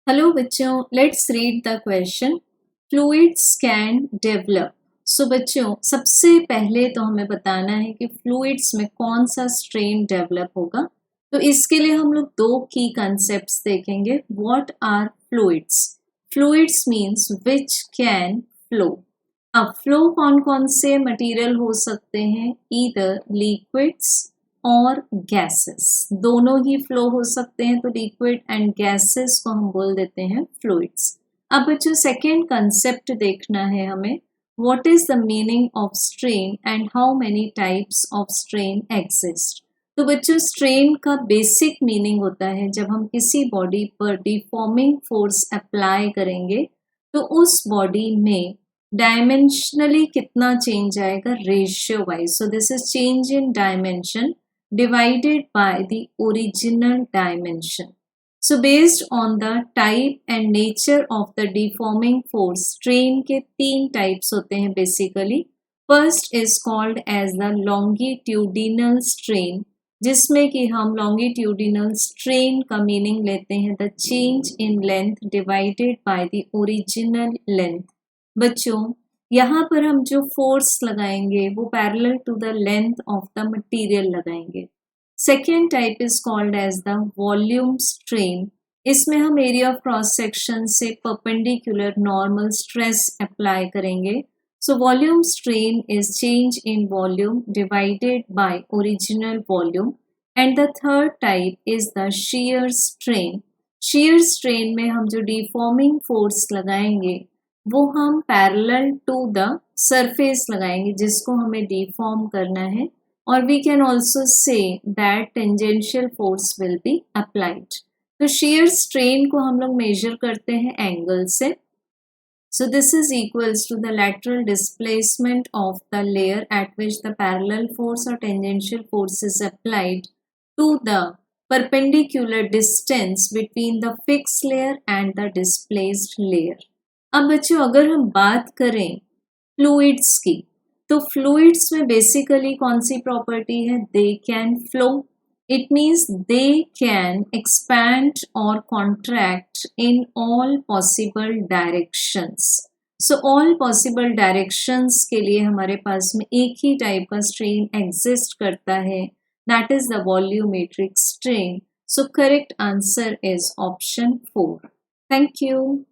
Hello बच्चों, let's read the question. Fluids can develop. So बच्चों, सबसे पहले तो हमें बताना है कि फ्लूइड्स में कौन सा स्ट्रेन डेवलप होगा। तो इसके लिए हम लोग दो की कंसेप्ट्स देखेंगे। What are fluids? Fluids means which can flow. अब फ्लो कौन कौन से मटेरियल हो सकते हैं? ईदर लिक्विड्स और गैसेस, दोनों ही फ्लो हो सकते हैं। तो लिक्विड एंड गैसेस को हम बोल देते हैं फ्लूइड्स। अब बच्चों, सेकेंड कंसेप्ट देखना है हमें। What is the meaning of strain and how many types of strain exist? तो बच्चों, स्ट्रेन का बेसिक मीनिंग होता है जब हम किसी बॉडी पर डिफॉर्मिंग फोर्स अप्लाई करेंगे तो उस बॉडी में डायमेंशनली कितना चेंज आएगा, ratio wise. So this is change in dimension divided by the original dimension. So based on the type and nature of the deforming force, strain के तीन types होते हैं basically. First is called as the longitudinal strain, जिसमें कि हम longitudinal strain का meaning लेते हैं the change in length divided by the original length. बच्चों, यहाँ पर हम जो फोर्स लगाएंगे वो parallel to the length of the material लगाएंगे। Second type is called as the volume strain. इसमें हम एरिया ऑफ क्रॉस सेक्शन से परपेंडिकुलर नॉर्मल स्ट्रेस अप्लाई करेंगे। So volume strain is change in volume divided by original volume. And the third type is the shear strain. shear strain में हम जो deforming force लगाएंगे वो हम parallel to the surface लगाएंगे जिसको हमें डिफॉर्म करना है। और we can also say that tangential force will be applied. तो shear स्ट्रेन को हम लोग मेजर करते हैं एंगल से। So this is equals to the lateral displacement of the layer at which the parallel force or tangential force is applied to the perpendicular distance between the fixed layer and the displaced layer. अब बच्चों, अगर हम बात करें fluids की, तो fluids में basically कौन सी प्रॉपर्टी है? They can flow. It means they can expand और contract in all possible directions. So all possible directions के लिए हमारे पास में एक ही टाइप का स्ट्रेन एग्जिस्ट करता है, that is the volumetric strain. So correct answer is option 4। Thank you.